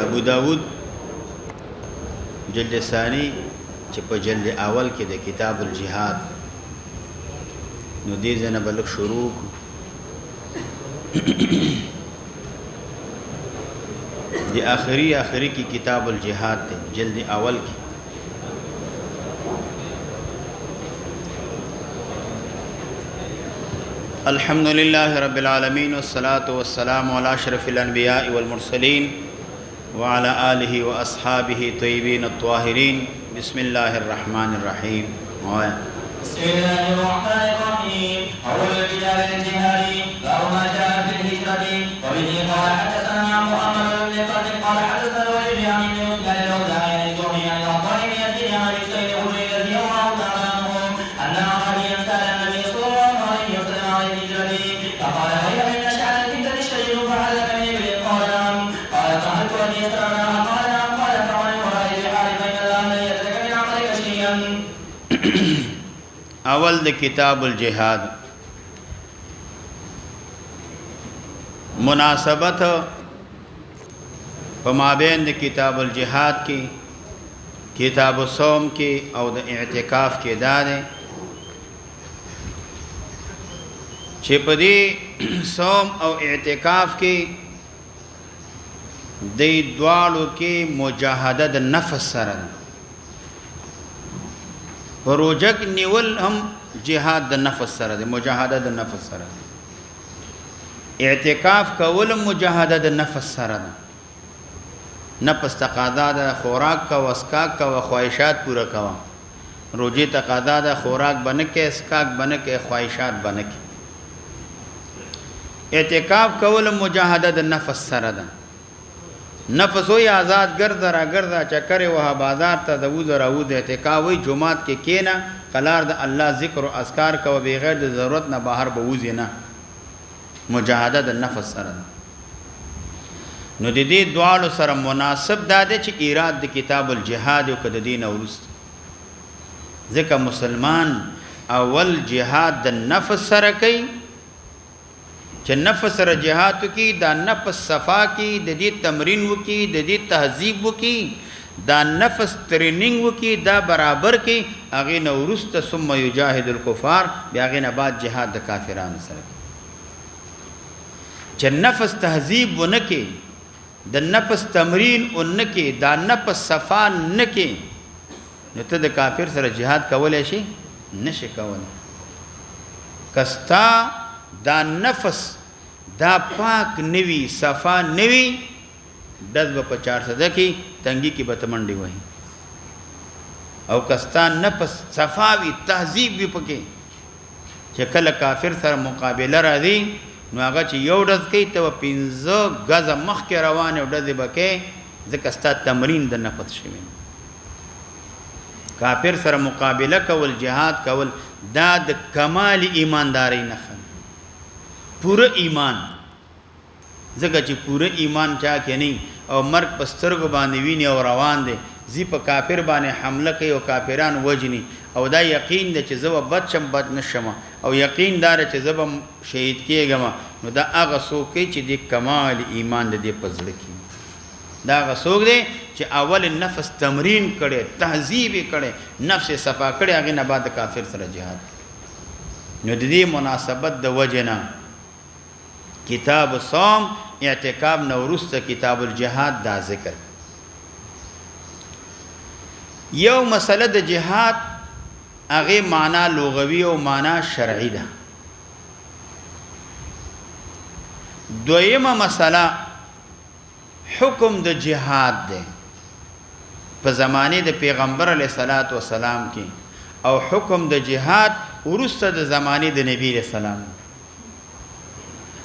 ابو داود جلد ثانی چې په جلد اول کې د کتاب الجهاد نو دې ځنه بلک شروع دی آخری کی کتاب الجهاد تے جلد اول کی الحمد لله رب العالمين والصلاة والسلام على أشرف الأنبياء والمرسلين وعلى آله وأصحابه طيبين الطاهرين بسم الله الرحمن الرحيم بسم الله الرحمن الرحيم أول كتاب الجهاد باب ما جاء في الهجرة وبه قال حدثنا محمد بن قاسم قال حدثنا الوليد عن ابن مسلم الأوزاعي عن الزهري عن الأنصاري بن يزيد عن الحسين الخدري رضي الله تعالى عنه أن أعرابيا سأل النبي صلى الله عليه وسلم عن الهجرة فقال هل من أشعر الفتنة الشديد فهلك من إبل قال نعم قال فهل تؤدي أسرارها قال نعم قال فعن وراء البحار فإن الله لن يترك من عملك شيئا. اول د کتاب الجهاد مناسبت په مابین د کتاب الجهاد کې کتاب الصوم کې او د اعتکاف کې دا ده چې په دې صوم او اعتکاف کې د دوالو کې مجاهده د نفس سره روجک نیول هم جهاد د نفس سره د مجاهده د نفس سره اعتکاف کول مجاهده د نفس سره ده نفس تقاضا ده خوراک کا وسکاک کا خواہشات پورا کوا روجی تقاضا ده خوراک بنکه اسکاک بنکه خواہشات بنکه اعتکاف کول مجاهده د نفس سره ده نفس وی آزاد گرد را گرد چکر وها بازار تا دوز راود اعتکاف وی جماعت کې کینا قلار د الله ذکر او اذکار کو بغیر د ضرورت نه بهر بوزي نه مجاهده د نفس سره نو د دې دوالو سره مناسب ده چې ایراد د کتاب الجهاد او کد دین اورست ځکه مسلمان اول جهاد د نفس سره کوي چې نفس سره جهاد کی دا نفس صفا کی د دې تمرین وکي د دې تهذیب وکي دا نفس ټریننګ وکي دا برابر کی اغه نورست ثم یجاهد الکفار بیا غه نه بعد جهاد د کافرانو سره چې نفس تهذیب ونکي د نفس تمرین ونکي دا نفس صفا نکي نو ته د کافر سره جهاد کولای شي نشي کولای کستا دا نفس دا پاک نوی صفا نوی دز با پچار صدقی تنگی کی بتمنڈی وہی او کستان نفس صفاوی تہذیب بھی پکے چکل کافر سر مقابل را دی نو آگا چی یو ڈز کئی تو پینزو گز مخ کے روان او ڈز بکے زکستا تمرین دا نفس شوین کافر سر مقابلہ کول جہاد کول دا دا کمال ایمانداری نخل پورا ایمان زکه چې پورا ایمان چا کې نه او مرګ پسترګ باندې ویني او روان دي زی په کافر باندې حمله کوي او کافران وجني او دا یقین ده چې زو بچم بد نشم او یقین دار چې زب شهید کیږم نو دا هغه څوک چې د کمال ایمان د پزړه کې دا هغه څوک دی چې اول نفس تمرین کړي تهذیب کړي نفس صفا کړي هغه نه بعد کافر سره جهاد نو د دې مناسبت د وجنه کتاب صوم اعتکاف نورست کتاب الجهاد دا ذکر یو مسله د جهاد هغه معنا لغوي او معنا شرعي ده دویمه مسله حکم د جهاد ده په زمانه د پیغمبر علیه الصلاۃ والسلام کې او حکم د جهاد ورسته د زمانه د نبی علیه السلام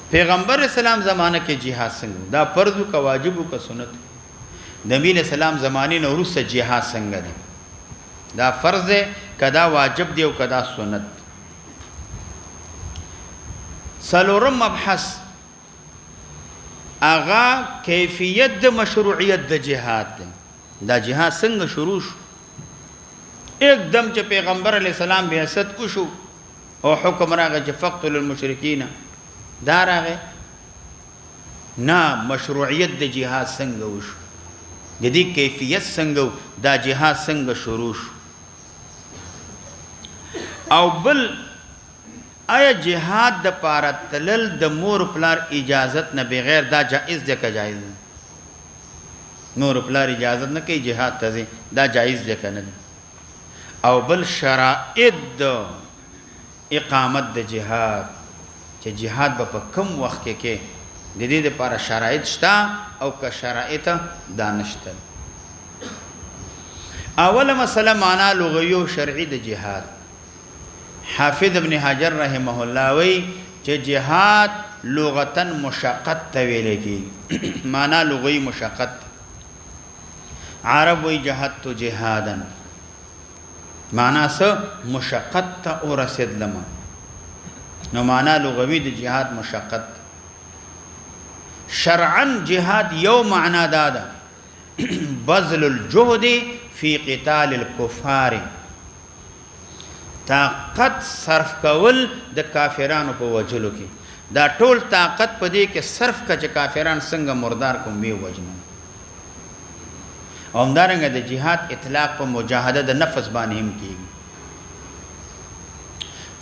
پیغمبر اسلام زمانہ کې جهاد څنګه دا فرض کا واجب کا سنت نبی علیہ السلام زمانه نو ورسته جهاد څنګه دی دا فرض ہے کدا واجب دی او کدا سنت سلورم مبحث اغا کیفیت د مشروعیت د جهاد دی دا جهاد څنګه شروع شو एकदम چې پیغمبر علیہ السلام بعثت وشو او حکم راغی چې فقتل المشرکین دا راغی نه مشروعیت د جهاد څنګه وشو د دې کیفیت څنګه دا جهاد څنګه شروع شو او بل آیا جهاد د پاره تلل د مور پلار اجازت نه بغیر دا جائز دی که جائز نه مور پلار اجازت نه کوي جهاد ته دا جائز دی که نه او بل شرائط د اقامت د جهاد چې جهاد به په کم وخت کې د دې لپاره شرایط شته او که شرایط دا نشته اوله مسله معنا لغوي او شرعي د جهاد حافظ ابن حجر رحمه الله وی چې جهاد لغتا مشقت ته ویل کیږي معنا لغوي مشقت عرب وی جهادت جهادا معنا څه مشقت ته ورسید لمه نو معنا لغوي د جهاد مشقت شرعا جهاد یو معنا دادا بذل الجهد فی قتال الكفار طاقت صرف کول د کافرانو په وجلو کې دا ټول طاقت په دې کې صرف کچ کافران څنګه مردار کوم وی وجنه همدارنګه د جهاد اطلاق په مجاهده د نفس باندې هم کیږي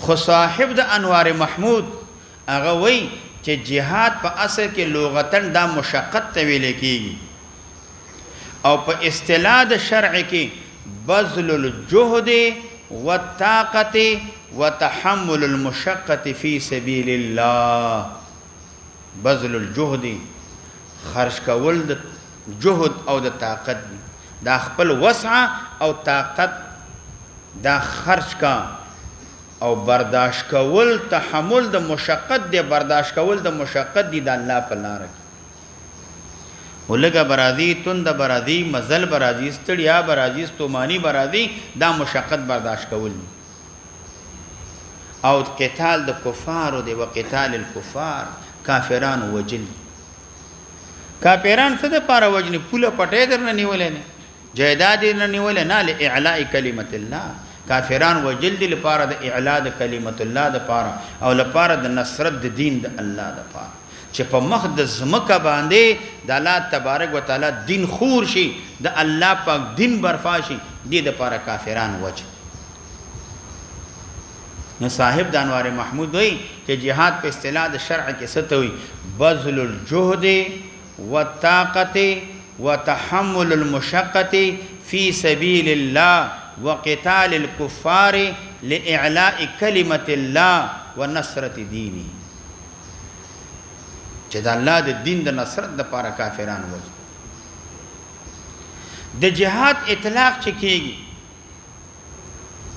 خو صاحب د انوار محمود هغه وی چې جهاد په اصل کې لغتن دا مشقت ته ویل کیږي او په اصطلاح د شرع کې بذل الجهد والطاقه وتحمل المشقه في سبيل الله بذل الجهد خرج کول د جهد او د طاقت دا خپل وسع او طاقت دا خرج کا او برداشت کول تحمل د مشقت دی برداشت کول د مشقت دی د الله په لار کې ولګه برازي تند برازي مزل برازي ستړیا برازي ستومانی برازي دا مشقت برداشت کول او قتال د کفار او د وقتال الكفار کافران وجل کافران څه د پاره وجني پوله پټې درنه نیولې نه جیداد نه نیولې نه لاعلاء کلمت الله کافران وجل دي لپاره د اعلاء د کلمت الله د پاره او لپاره د نصرت د دین د الله د پاره چې په مخ د زمکه باندې د الله تبارک وتعالى دین خور شي د الله پاک دین برفا شي دې د پاره کافران وجه نو صاحب د انوار محمود وی چې جهاد په اصطلاح د شرع کې څه ته وي بذل الجهد والطاقه وتحمل المشقه في سبيل الله وقتال الكفار لإعلاء كلمة الله ونصرة دينه چې د الله د دین د نصرت د پاره کافران وځي د جهاد اطلاق چې کیږي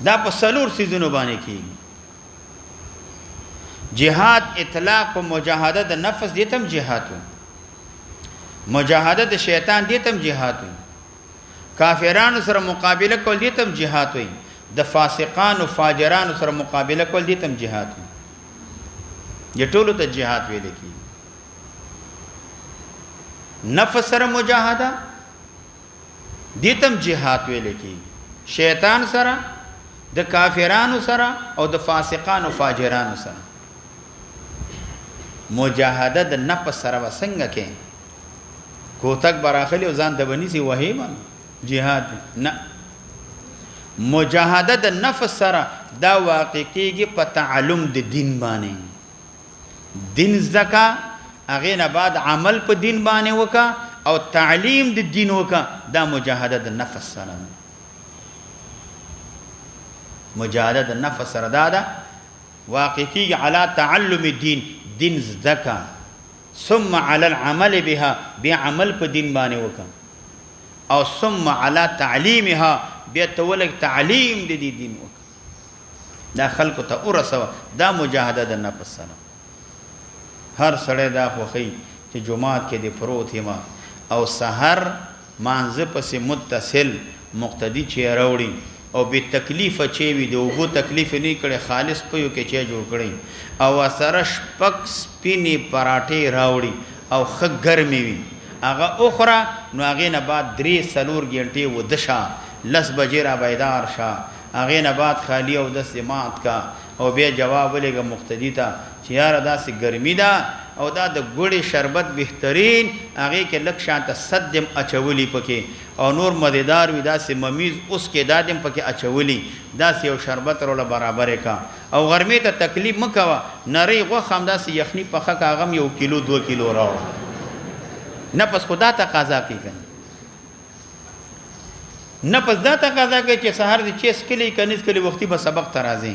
دا په څلور سيزونو باندې کیږي جهاد اطلاق په مجاهده د نفس دیتم جهاد مجاهده د شیطان دیتم جهاد کافرانو سره مقابله کول دي تم جهاد وي د فاسقانو فاجرانو سره مقابله کول دي تم جهاد وي د ټولو ته جهاد ویل کی نفس سره مجاهده دي تم جهاد ویل کی شیطان سره د کافرانو سره او د فاسقانو فاجرانو سره مجاهده د نفس سره وسنګ کې کوتک براخلی او ځان د بني سي وهیمه جهاد نه مجاهده د نفس سره دا واقع کیږي په تعلم د دین باندې دین زکا هغه نه بعد عمل په دین باندې وکا او تعلیم د دین وکا دا مجاهده د نفس سره مجاهده د نفس سره دا واقع کیږي علی تعلم الدین دین زکا ثم على العمل بها بعمل په دین باندې وکا او ثم على تعلیمها بیتولک تعلیم د دې دین وک دا خلق ته ورسو دا مجاهده د نفس سره هر سړی دا خوخی چې جمعات کې د پروت ما او سحر مانزه پس متصل مقتدی چې راوړي او به تکلیف چې وي د وګو تکلیف نه کړي خالص پيو کې چې جوړ کړي او سره شپک سپینی پراټه راوړي او خ ګرمي وي هغه اخرى نو هغه نه بعد 3 سلور غنټه ودشا لس بجې را بیدار شه هغه نه بعد خالی او د سماعت کا او بیا جواب لګه مقتدی ته چې یار داسې ګرمي ده او دا د ګوړې شربت بهترین هغه کې لک شانته صدم اچولی پکې او نور مزیدار وي داسې ممیز اوس کې دادم پکې اچولی داسې یو شربت روله برابر کا او غرمې ته تکلیف مکوا نری غوښه هم داسې یخني پخه کاغم 1 کیلو 2 کیلو راوړه نفس خدا تقاضا کوي نفس دا تقاضا کوي چې سحر دې چیس کلی کنيز کلی وختي به سبق ترازي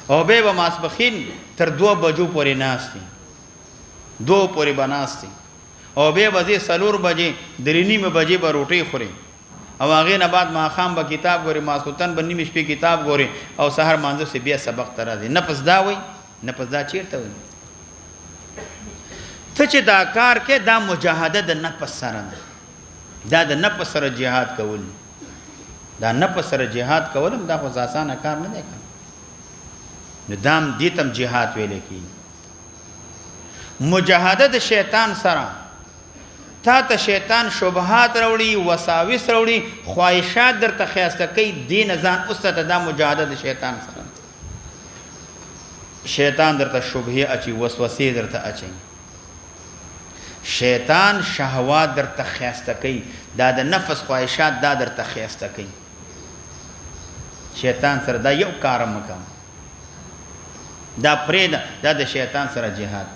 او به ماسبخین تر 2 بجو پورې ناشتي 2 پورې بناستي او به بځې 4 بجې 3:30 بجې به روټي خوري او هغه نه بعد ما خام به کتاب ګوري ماسوتن به نیمه شپې کتاب ګوري او سحر مانځه سي بیا سبق ترازي نفس دا وای نفس دا چیرته وای ته چې دا کار کې دا مجاهده د نفس سره دا د نفس سره جهاد کول دا نفس سره جهاد کولم دا خو آسان کار نه دی ندام دیتم جهاد ویل کی مجاهده د شیطان سره تا ته شیطان شبهات راوړي وساوس راوړي خواهشات درته خیاسته کوي دین ځان اوس ته دا مجاهده د شیطان سره شیطان درته شبهه اچي وسوسه درته اچي شیطان شهوات درته خیاسته کوي دا د نفس خواهشات دا درته خیاسته کوي شیطان سره دا یو کار مکم دا پرېدا دا د شیطان سره جهاد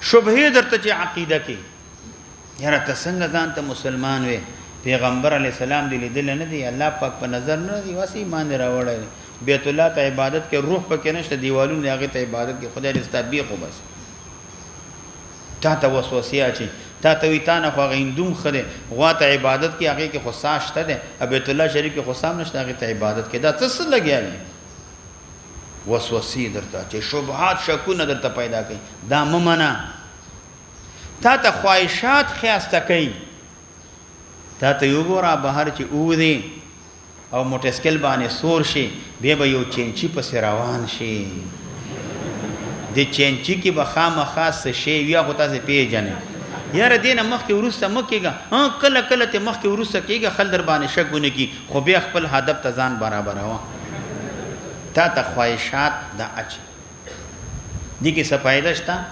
شبهه درته چې عقیده کې یاره ته څنګه ځان ته مسلمان وې پیغمبر علی السلام دی لیدل نه دی الله پاک په نظر نه دی واسي ایمان راوړل بیت الله ته عبادت کې روح پکې نشته دیوالونه هغه ته عبادت کې خدای دې ستابې خو بس تا ته وسوسه اچي تا ته وی تا نه خو غیندوم خره غوا ته عبادت کې هغه کې خصاص شته ده بیت الله شریف کې خصام نشته هغه ته عبادت کې دا څه لګیاله وسوسه درته چې شبهات شکونه درته پیدا کوي دا ممنه تا ته خواهشات خیاسته کوي تا ته یو ګورا بهر چې اوذي او موټسکل باندې سور شي به یو چینچی پس روان شي د چینچی کې به خامخاص شي یا خو تاسو پیژنې یاره دینه مخکې ورسته مکیګه کله کله ته مخکې ورسته کیږي خل در باندې شګونه کی خو به خپل هدف ته ځان برابر هوا تا ته خواهشات دا اچ دي کې څه پیدا شته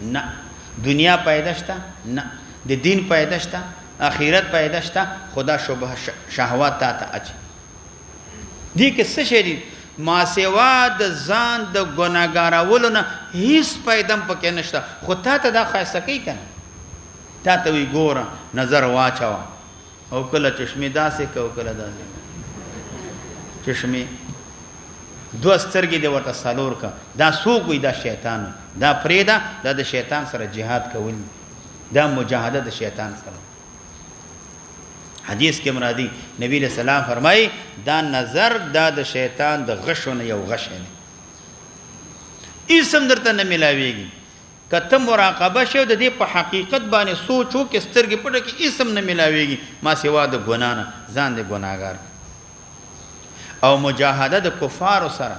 نه دنیا پیدا شته نه د دین پیدا شته اخرت پیدا شته خدا شبه شهوات تا ته اچ دي کې څه شي دي ما سوا د ځان د ګناګارولو نه هیڅ پیدا پکې نشته خو تا ته دا خاصه کوي کنه تا ته وی ګوره نظر واچو او کله چشمه داسې کو کله داسې چشمه دو سترګې د ورته سالور کا دا سوق وي دا شیطان دا پریدا دا د شیطان سره جهاد کول دا مجاهده د شیطان سره حدیث کې مرادي نبی له سلام فرمای دا نظر دا د شیطان د غشونه یو غش نه اسم درته نه ملاويږي کته مراقبه شو د دې په حقیقت باندې سوچو کې سترګې پټه کې اسم نه ملاويږي ما سوا د ګنا نه ځان دې ګناګار او مجاهده د کفار سره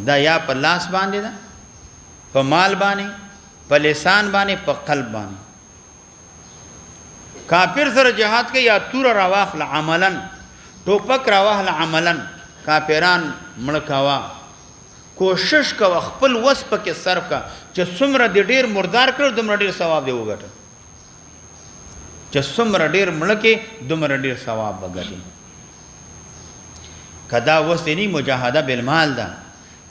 دا یا په لاس باندې ده په مال باندې په لسان باندې په قلب باندې کافر سره جهاد کې یا تور راواخل عملا ټوپک راواخل عملا کافران مړکوا کوشش کا خپل وس پکې صرف کا چې څومره د ډیر مردار کړ دومره ډیر ثواب دی وګټه چې څومره ډیر مړکه دومره ډیر ثواب وګټي کدا وسنی مجاهده بالمال دا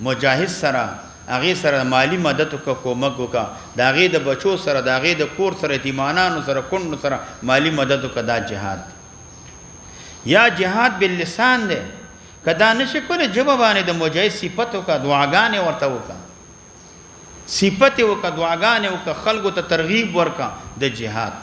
مجاهد سره هغه سره مالی مدد کو کومک وکا دا غي د بچو سره دا غي د کور سره ایمانانو سره کونو سره مالی مدد وکدا جهاد یا جهاد باللسان ده کدا نشه کوله جواب باندې د مجاهد صفات وکا دعاګانې ورته وکا صفات وکا دعاګانې وکا خلکو ته ترغیب ورکا د جهاد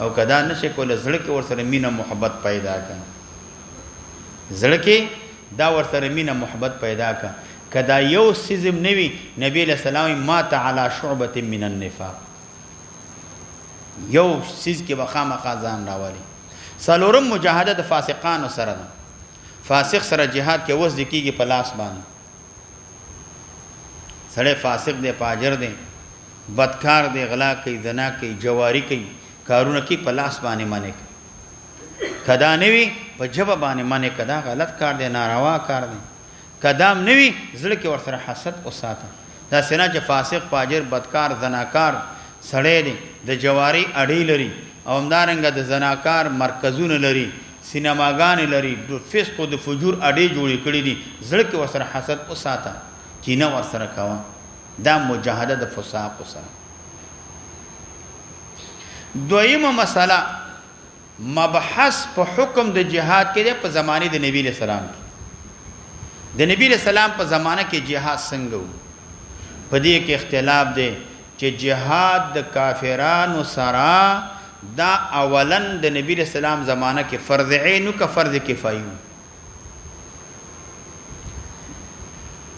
او کدا نشه کوله زړه کې ور سره مینه محبت پیدا کړه زړه کې دا ور سره مینه محبت پیدا کړه کدا یو سیزم نوی نبی له سلام ما تعالی شعبه من النفاق یو سیز کې بخامه خزان راوړي سلورم مجاهده د فاسقانو سره ده فاسق سره جهاد کې وځ کیږي په لاس باندې سړی فاسق دی پاجر دی بدکار دی غلا کوي زنا کوي جواری کوي کارونه کوي په لاس باندې مانه کدا نوی په جبه باندې مانه کدا غلط کار دی ناروا کار دی کدام نوی زړه کې ورسره حسد او ساته دا سینا چې فاسق فاجر بدکار زناکار سړی دی د جواری اډی لري او همدارنګه د زناکار مرکزونه لري سینماګانې لري د فسق او د فجور اډې جوړې کړې دي زړه کې ورسره حسد وساته کینه ورسره کوه دا مجاهده د فساق سره دویمه مسله مبحث په حکم د جهاد کې په زمانه د نبی له سلام کې د نبی له سلام په زمانه کې جهاد څنګه و په دې کې اختلاف دی چې جهاد د کافرانو سره دا اولن د نبی له سلام زمانه کې فرض عین او فرض کفایي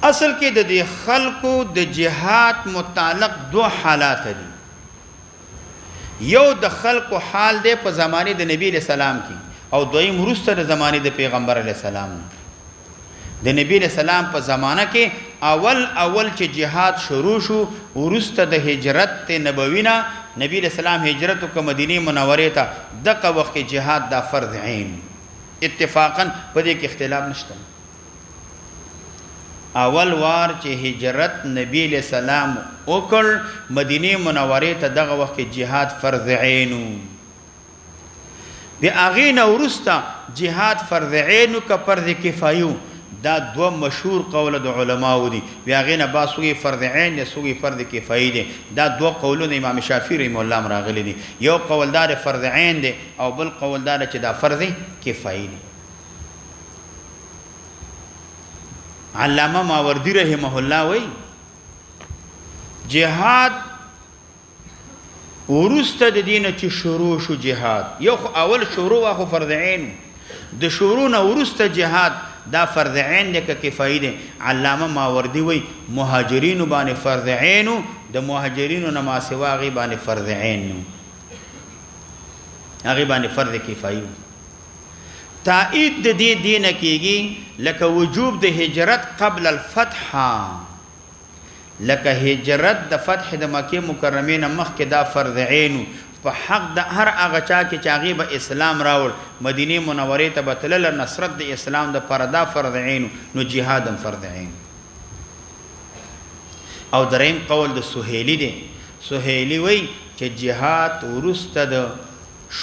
اصل کې د دې خلقو د جهاد متعلق دو حالات دي یو د خلقو حال دی په زمانه د نبی له سلام کې او دویم وروسته د زمانه د پیغمبر علیه السلام د نبی له سلام په زمانه کې اول چې جهاد شروع شو وروسته د هجرت نبوینا نبی له سلام هجرت کو مدینه منوره ته دغه وخت کې جهاد دا فرض عین اتفاقا په دې کې اختلاف نشته اول وار چې هجرت نبی له سلام وکړ مدینه منوره ته دغه وخت کې جهاد فرض عین بیا اغه ورسته جهاد فرض عین او فرض کفایو دا دو مشهور قول د علماو دي بیا غینه با سوی فرض عین یا سوی فرض کفایي دي دا دو قولونه امام شافعی رحم الله راغلي دي یو قولدار فرض عین دي او بل قولدار چې دا فرض کفایي دي علامه ماوردی رحمه الله وی جهاد ورسته د دینه چې شروع شو جهاد یو اول شروع واخو فرض عین د شروع نه ورسته جهاد دا فرض عین دی که کفایي دی علامه ماوردی وی مهاجرین باندې فرض عین د مهاجرینو نه ما سوا غي باندې فرض عین هغه باندې فرض کفایي تایید د دې دینه کېږي لکه وجوب د هجرت قبل الفتح لکه هجرت د فتح د مکه مکرمه نه مخکې دا فرض عین په حق د هر هغه چا کې چې هغه به اسلام راوړ مدینه منوره ته بتلل نصرت د اسلام د پردا فرض عین نو جهادم فرض عین او دریم قول د سهیلی دی سهیلی وی چې جهاد ورسته د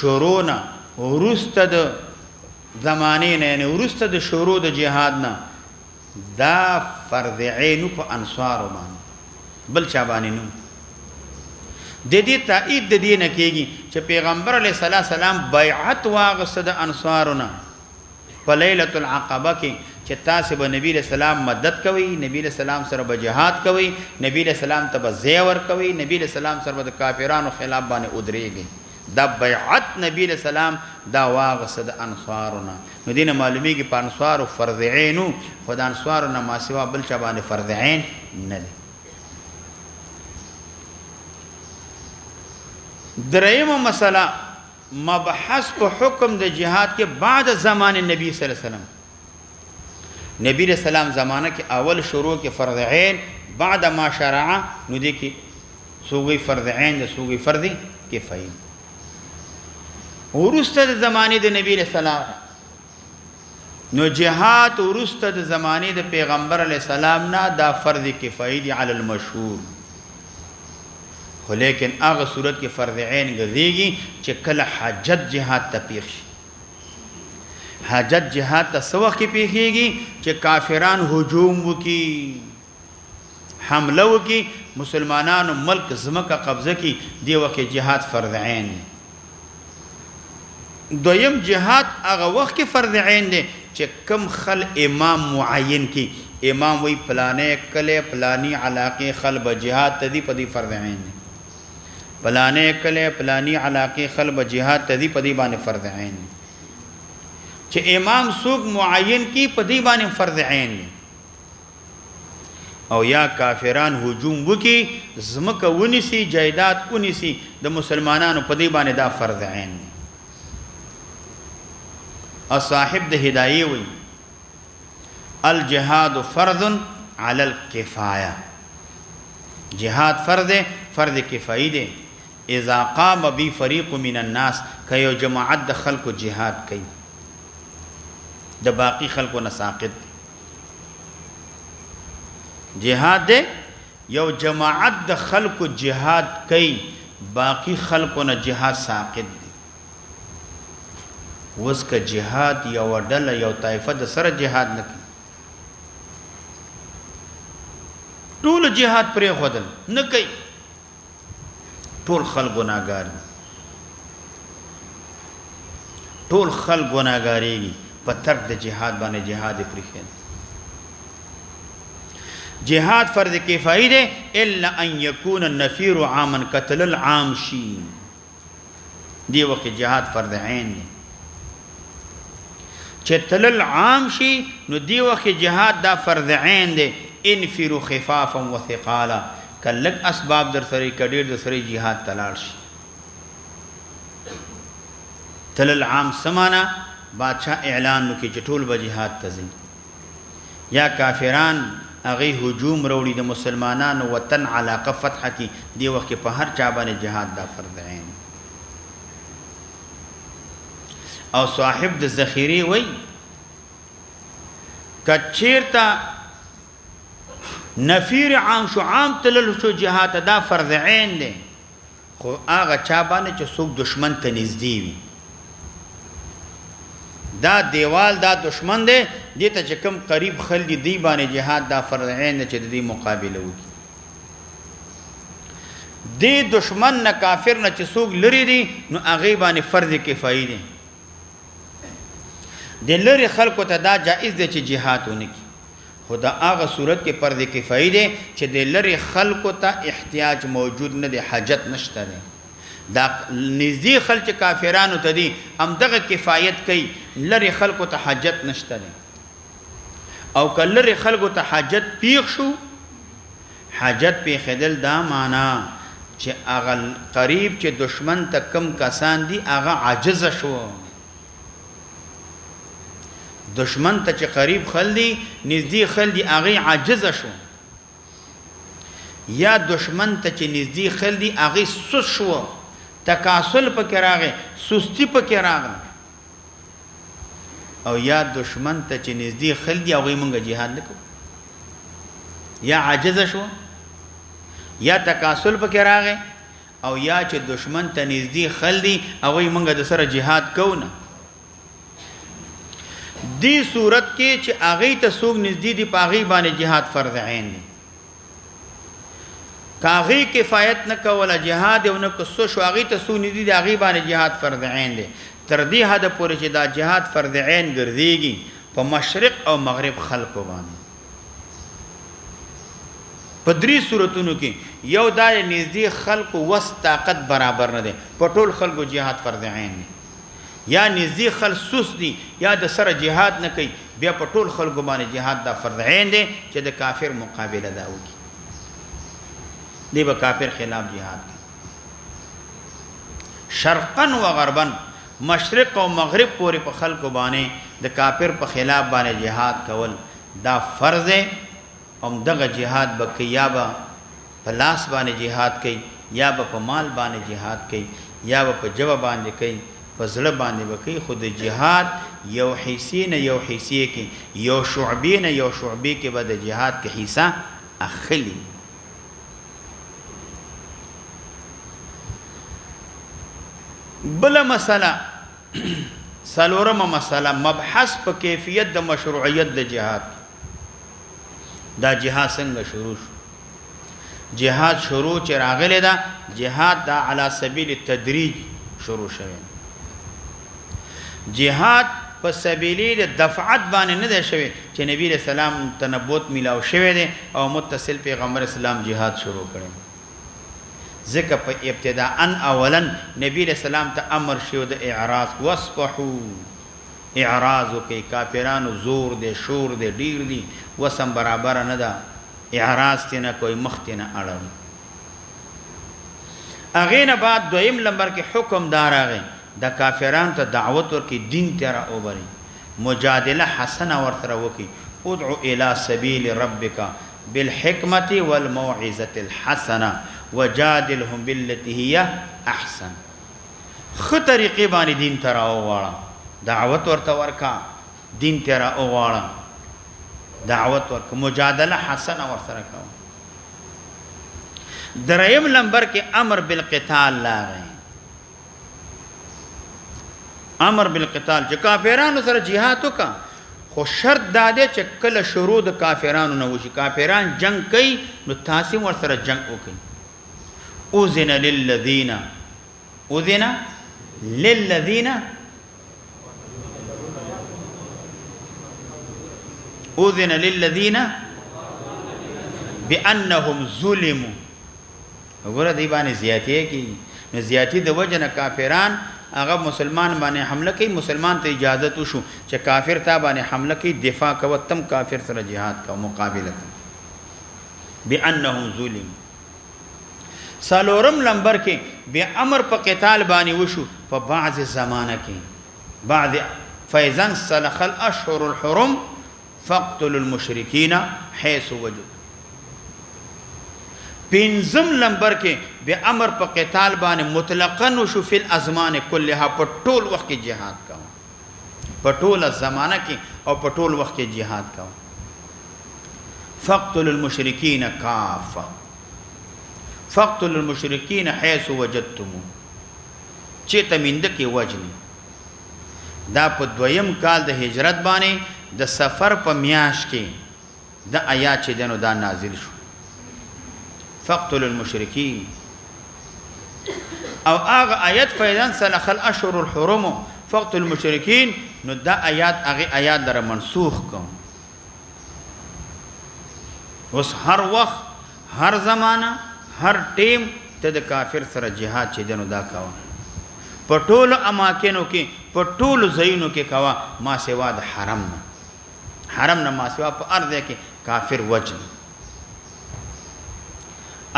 شروع نه ورسته د زمانه نه یعنی ورسته د شروع د جهاد نه دا فرض عین په انصار باندې بل چا باندې نو د دې تایید د دې نه کېږي چې پیغمبر علیه السلام بیعت واغسته د انصارونه په ليله العقبه کې چې تاسو به نبی له سلام مدد کوي نبی له سلام سره به جهاد کوي نبی له سلام ته به زیور کوي نبی له سلام سره به د کافرانو خلاف باندې ودرېږي دا بیعت نبی له سلام دا واغسته د انصارونه نو دینه معلومیږي په انصار فرض عین خو د انصارونه ما سوا بل چا باندې فرض عین نه دی درېمه مسله مبحث په حکم د جهاد کې بعد زمان نبی صلی الله علیه وسلم نبی رسول الله زمانه کې اول شروع کې فرض عین بعد ما شرع نو دي کې سوغي فرض عین د سوغي فرض کفایي ورسته د زمانه د نبی رسول الله نو جهاد ورسته د زمانه د پیغمبر علی السلام نه دا فرض کفایي دی علی المشهور خو لیکن هغه صورت کې فرض عین ګرځيږي چې کله حاجت جهاد ته پیښ شي حاجت جهاد ته سوخ کې پیښيږي چې کافران هجوم وکي حمله وکي مسلمانانو ملک زمکه قبضه کی دی وکي جهاد فرض عین دویم جهاد هغه وخت کې فرض عین دی چې کم خل امام معین کی امام وی پلانې کله پلانی علاقه خل به جهاد تدی پدی فرض عین دی پلانې کله پلانی علاقه خل به جهاد تدی پدی باندې فرض عین دی چې امام سوق معین کی پدی باندې فرض عین دی او یا کافران هجوم وکي زمکه ونیسی جایداد ونیسی د مسلمانانو پدی باندې دا فرض عین دی صاحب د هدايه وي الجهاد فرض على الكفايه جهاد فرض کفایي دی اذا قام به فريق من الناس کيو جماعت د خلق جهاد کوي د باقی خلقو نه ساقط جهاد دی یو جماعت د خلق جهاد کوي باقی خلقونه جهاد ساقط دي وس که جهاد یو ډله یو طائفه د سره جهاد نه کوي ټول جهاد پرې خودل نه کوي ټول خلق ګناهګار دي ټول خلق ګناهګاریږي په ترک د جهاد باندې جهاد پرې خېل جهاد فرض کفایي ده الا ان يكون النفير عاما قتل العام شي دی وخت جهاد فرض عین دی چې تل عام شي نو دی وخت جهاد دا فرض عین دی انفروا خفافا وثقالا کلک اسباب در سره کډیر در سره جهاد تلاړ شي تل عام سمانا بادشاہ اعلان وکړي چې ټول به جهاد ته ځي یا کافران هغه هجوم وروړي د مسلمانانو وطن علاقه فتح کی دی وخت په هر چا باندې جهاد دا فرض عین او صاحب د ذخیره وای کچیرتا نفیر عام شو عام تلل شو جهاد دا فرض عین دی خو هغه چا باندې چې څوک دشمن ته نږدې وي دا دیوال دا دشمن دی دیتا چې کم قریب خلدی دی باندې جهاد دا فرض عین چې د دې مقابله وکړي دی دشمن نه کافر نه چې څوک لري دي نو هغه باندې فرض کفایي دی د لری خلکو ته دا جائز دی چې جهاد ونکړي خدا هغه صورت کې فرض کفایي دی چې د لری خلکو ته احتیاج موجود نه دی حاجت نشته دی دا نزدې خلک کافرانو ته دي هم دغه کفایت کوي لری خلکو ته حاجت نشته دی او کلری خلکو ته حاجت پیښ شو حاجت په خدل دا معنا چې هغه قریب چې دشمن ته کم کسان دي هغه عاجز شو دشمن ته چې قریب خلدي نزدې خلدي هغه عاجز شو یا دشمن ته چې نزدې خلدي هغه سست شو تکاسل پکې راغی سستی پکې راغی او یا دشمن ته چې نزدې خلدي هغه مونږ جهاد نکوو یا عاجز شو یا تکاسل پکې راغی او یا چې دشمن ته نزدې خلدي هغه مونږ د سره جهاد کوو نه دی صورت کې چې هغه ته څوک نزدې دي پاغي باندې جهاد فرض عین دی کاغی کفایت نه کوله جهاد او نه کوسو شو هغه ته څوک نزدې دي هغه باندې جهاد فرض عین دی تر دې حد پورې چې دا جهاد فرض عین ګرځيږي په مشرق او مغرب خلکو باندې په درې صورتونو کې یو دا نزدې خلکو وس طاقت برابر نه دي په ټول خلکو جهاد فرض عین دی یا نزدې خل سوس دي یا د سره جهاد نه کوي بیا په ټول خلکو باندې جهاد دا فرض عین دی چې د کافر مقابله دا وکړي دی به کافر خلاف جهاد کوي شرقا و غربا مشرق او مغرب پورې په خلکو باندې د کافر په خلاف باندې جهاد کول دا فرض دی او دغه جهاد به کوي یا به په لاس باندې جهاد کوي یا به په مال باندې جهاد کوي یا به په جوه باندې کوي په زړه باندې وکي خود جهاد یو حصے نه یو حصے کې یو شعبې نه یو شعبې کې به د جهاد کې حصہ اخلي بل مسله سلورمه مسله مبحث په کیفیت د مشروعیت د جهاد دا جهاد څنګه شروع شو جهاد شروع چې راغلی دا جهاد دا علی سبیل التدریج شروع شوی جهاد په سبیل د دفعت باندې نه دی شوی چې نبی رسول الله تنبوت میلاو شوی دی او متصل پیغمبر اسلام جهاد شروع کړي ځکه په ابتداء اولا نبی رسول الله ته امر شو د اعراض واسفحوا اعراض کوي کافرانو زور دي شور دي ډیر دي وسم برابر نه ده اعراض تنه کوئی مخ تنه اړه اغه نه بعد دویم نمبر کې حکم دار اغه د کافرانو ته دعوت ورکې دین ته را اوبري مجادله حسنه ورته وکي ادعو الى سبيل ربك بالحكمه والموعظه الحسنه وجادلهم بالتي هي احسن خو طریقې باندې دین ته را وواړه دعوت ورته ورکا دین ته را وواړه دعوت ورک مجادله حسنه ورسره کوي دریم نمبر کې امر بالقتال لاغی امر بالقتال چې کافرانو سره جهاد وکا خو شرط دا دی چې کله شروع د کافرانو نه وشي کافران جنگ کوي نو تاسو ور سره جنگ وکړي اذن للذین اذن للذین بانهم ظلموا وګوره دی باندې زیاتی کی نو زیاتی د وجه نه کافران هغه مسلمان باندې حمله کوي مسلمان ته اجازه وشو چې کافر ته باندې حمله کوي دفاع کوي تم کافر سره جهاد کا مقابله بانهم ظلم سالورم نمبر کې بیا امر په قتال باندې وشو په بعض زمانہ کې بعد فاذا سلخ الاشهر الحرم فاقتلوا المشركين حيث وجدوا پنځم نمبر کې به امر په قتال باندې مطلقاً وشو فی الازمان كلها په ټول وخت کې jihad کاوه په ټول زمانہ کې او په ټول وخت کې jihad کاوه فاقتلوا المشركين كافة فاقتلوا المشركين حيث وجدتموه چې تمند کې وجني دا په دویم کال د هجرت باندې د سفر په میاش کې د آیات چې دنو دا نازل شو فاقتلوا المشركين او اغه آیات فیضان سلخ الاشهر الحرم فاقتلوا المشركين نو دا آیات اغه آیات در منسوخ کوم اوس هر وخت هر زمانہ هر ټیم ته د کافر سره jihad چې دنو دا کاوه په ټولو اماکنو کې په ټولو ځایونو کې کاوه ما سوا د حرم نه ما سوا په ارض کې کافر وجن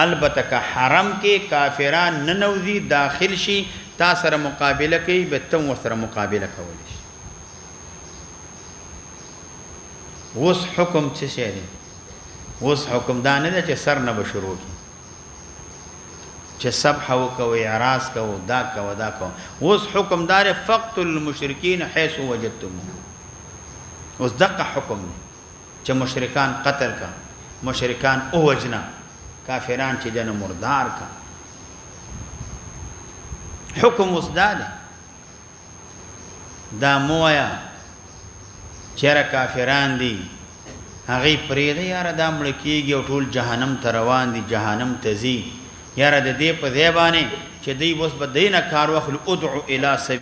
البته که حرم کې کافران ننوزي داخل شي تا سره مقابله کوي به تم ورسره مقابله کولی شي اوس حکم څه شی دی اوس حکم دا نه دی چې سر نه به شروع کی چې سبح وکوي اعراض کوو دا کوو اوس حکم دار فقتل المشرکین حيث وجدتموه اوس دغه حکم دی چې مشرکان قتل کا مشرکان اوجنا کافران چې دنه مردار کا حکم وسداله دا مویا چیرې کافران دي هغه پرې دی یاره دا مړ کېږي او ټول جهنم ته روان دي جهنم ته ځي یاره د دې په ځای باندې چې دوی اوس به دینه کار واخلو ادعو الی سبیل